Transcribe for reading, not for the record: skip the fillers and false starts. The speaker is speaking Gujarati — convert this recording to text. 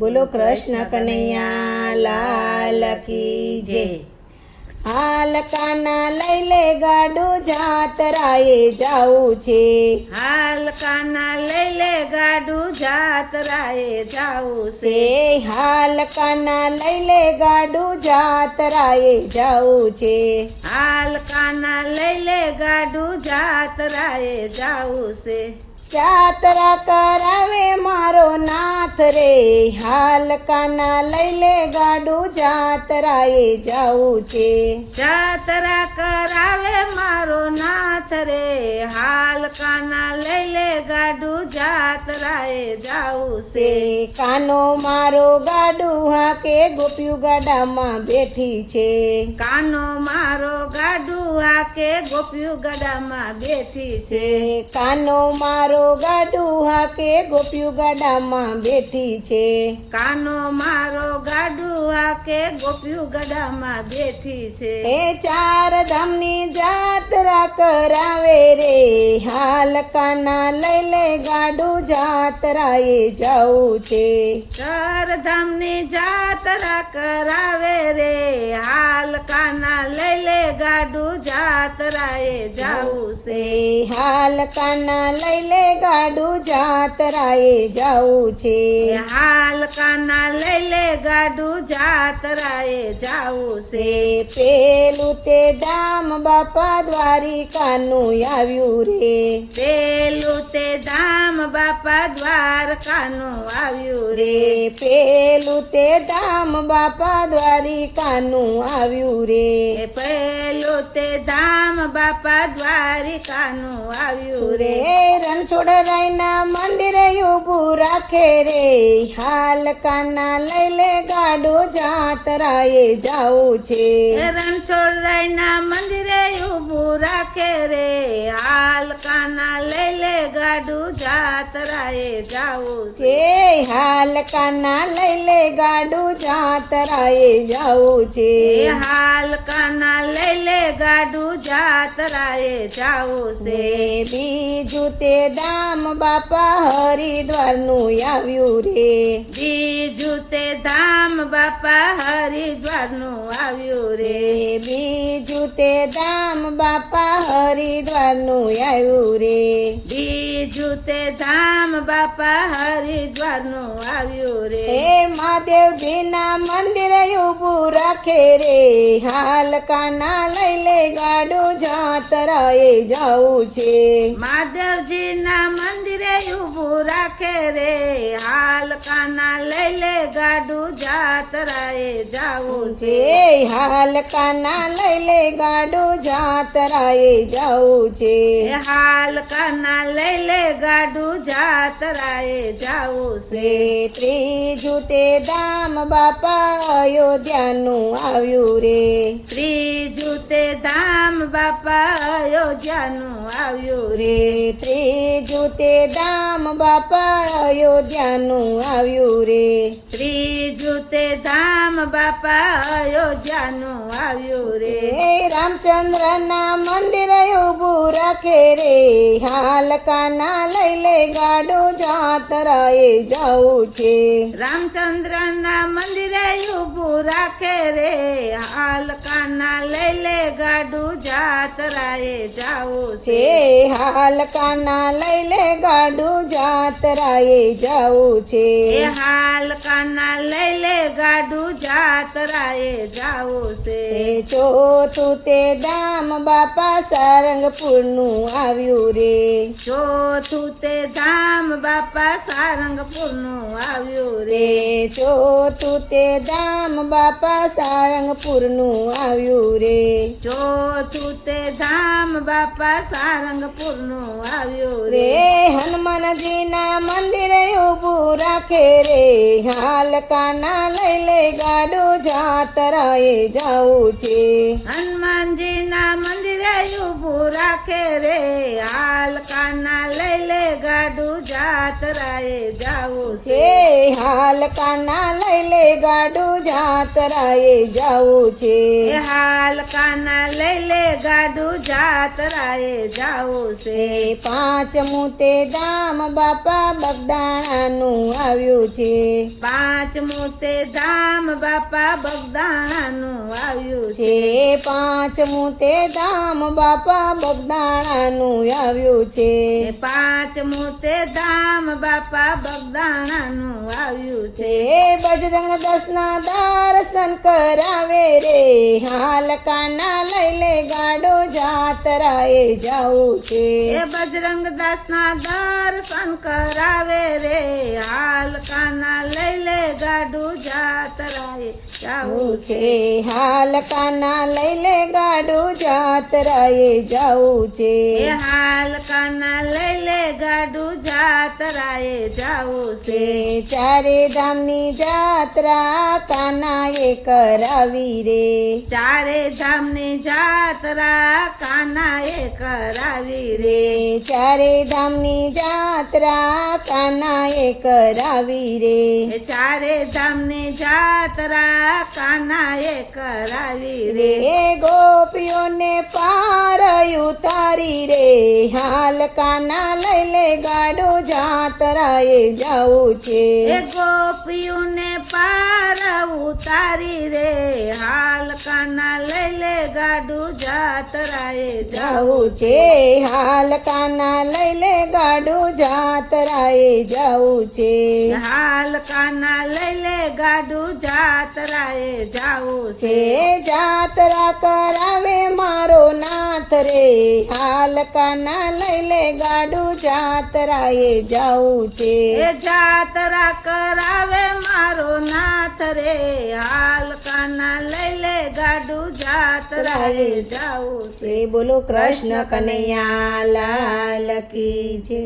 બોલો કૃષ્ણ કનૈયા લાલ કી જય। હાલ કાના લઈ લે ગાડું જાતરાએ જાવું છે। હાલ કાના લઈ લે ગાડું જાતરાએ જાવું છે। હાલ કાના લઈ લે ગાડું જાતરાએ જાવું છે। હાલ કાના લઈ લે ગાડું જાતરાએ જાવું છે। જાતરા કરાવે મારો નાથ રે। હાલ કાના લઈ લે ગાડું જાતરાએ જાવું છે। જાતરા કરાવે મારો નાથ રે। હાલ કાના લઈ લે ગાડું જાતરાએ જાવું છે। કાનો મારો ગાડું હાકે ગોપિયું ગાડામાં બેઠી છે। કાનો મારો ગાડું હાકે ગોપિયું ગાડામાં બેઠી છે। કાનો મારો ગાડું હાકે ગોપિયું ગાડામાં બેઠી છે। કાનો મારો ગાડું હાકે ગોપિયું ગાડામાં બેઠી છે। એ ચાર ધામની જાત્રા કરાવે રે। હાલ કાના લઈ લે ગાડું જાતરાએ જાવું છે। ચાર ધામની જાત્રા કરાવે રે। હાલ કાના લઈ લે ગાડું જાતરાએ જાવું છે। હાલ કાના લઈ લે ગાડું જાતરાએ જાવું છે। હાલ કાના લઈ લે ગાડું જાતરાએ જાવું છે। પેલું તે ધામ બાપા દ્વારિકાનું આવ્યું રે। પેલું તે ધામ બાપા દ્વારકાનું આવ્યું રે। પેલું તે ધામ બાપા દ્વારિકાનું આવ્યું રે। પેલું તે ધામ બાપા દ્વારિકાનું આવ્યું રે। રણછોડરાયના મંદિરે ઊભું રાખે રે। હાલ કાના લઈ લે ગાડું જાતરાએ જાવું છે। રણછોડરાયના મંદિરે ઊભું રાખે રે। હાલ કાના લઈ લે ગાડું જાતરાએ જાવું છે। હાલ કાના લઈ લે ગાડું જાતરાએ જાવું છે। હાલ કાના લઈ લે ગાડું જાતરાએ જાવું છે। બીજું તે ધામ બાપા હરિદ્વારનું આવ્યું રે। બીજું તે ધામ બાપા હરિદ્વારનું આવ્યું રે। બીજું તે ધામ બાપા હરિદ્વારનું આવ્યું રે। બીજું તે ધામ બાપા હરિદ્વારનું આવ્યું રે। મહાદેવજીના મંદિરે ઊભું રાખે રે। હાલ કાના લઈ લે ગાડું જાતરાએ જાવું છે। મહાદેવજીના મંદિરે ઊભું રાખે રે। હાલ કાના લઈ લે ગાડું જાતરાએ જાવું છે। હાલ કાના લઈ લે ગાડું જાતરાએ જાવું છે। હાલ કાના લઈ લે ગાડું જાતરાએ જાવું છે। ત્રીજું તે ધામ બાપા અયોધ્યાનું આવ્યું રે। ત્રીજું તે ધામ બાપા અયોધ્યાનું આવ્યું રે। ત્રીજું તે ધામ બાપા અયોધ્યાનું આવ્યું રે। ત્રીજું તે ધામ બાપા અયોધ્યાનું આવ્યું રે। રામચંદ્રના મંદિરે ઊભું રાખે રે। હાલ કાના લઈ લે ગાડું જાતરાએ જાવું છે। રામચંદ્રના મંદિરે ઊભું રાખે રે। હાલ કાના લઈ લે ગાડું જાતરાએ જાવું છે। હાલ કાના લઈ લે ગાડું જાતરાએ જાવું છે। હાલ કાના લઈ લે ગાડું જાતરાએ જાવું છે। ચોથું તે ધામ બાપા સારંગપુરનું આવ્યું રે। ચોથું તે ધામ બાપા સારંગપુરનું આવ્યું રે। ચોથું તે ધામ બાપા સારંગપુરનું આવ્યું રે। ચોથું તે ધામ બાપા સારંગપુરનું આવ્યું રે। હનુમાનજીના મંદિરે ઊભું રાખે રે। હાલ કાના લઈ લે ગાડું જાતરાએ જાવું છે। હનુમાનજીના મંદિરે ઊભું રાખે રે। હાલ કાના લઈ લે ગાડું જાતરાએ જાવું છે। હાલ કાના લઈ લે ગાડું જાતરાએ જાવું છે એ હાલ કાના લઈ લે ગાડું જાતરાએ જાવું છે પાંચમું તે ધામ બાપા બગદાણાનું આવ્યું છે પાંચમું તે ધામ બાપા બગદાણાનું આવ્યું છે પાંચમું તે ધામ બાપા બગદાણાનું આવ્યું છે પાંચમું તે ધામ બાપા બગદાણાનું આવ્યું છે બજરંગ દસના દર્શન કરાવે રે હાલ કાના લઈ લે ગાડો જાતરાએ જાવું છે એ બજરંગ દાસના દર્શન કરાવે રે હાલ કાના લઈ લે ગાડું જાતરાએ જાવું છે હાલ કાના લઈ લે ગાડું જાતરાએ જાવું છે એ હાલ કાના લઈ લે ગાડું જાતરાએ જાવું છે ચારે ધામની જાત્રા કાનાએ કરાવી રે ચારે ધામની જાત્રા કાનાએ કરાવી રે ચારે ધામની જાત્રા કાનાએ કરાવી રે ચારે ધામની જાત્રા કાનાએ કરાવી રે ગોપીઓને પાર ઉતારી રે હાલ કાના લઈ લે ગાડો જાતરાએ જાવું છે એ ગોપીઓને પાર ઉતારી રે હાલ કાના લઈ લે ગાડું જાતરાએ જાવું છે હાલ કાના લઈ લે ગાડું જાતરાએ જાવું છે હાલ કાના લઈ લે ગાડું જાતરાએ જાવું છે જાત્રા કરાવે મારો નાથ રે હાલ કાના લઈ લે ગાડું જાતરાએ જાવું છે જાત્રા કરાવે મારો નાથ રે હાલ કાના લઈ લે ગાડું જાતરાએ જાવું છે બોલો કૃષ્ણ કનૈયા લાલ કી જય.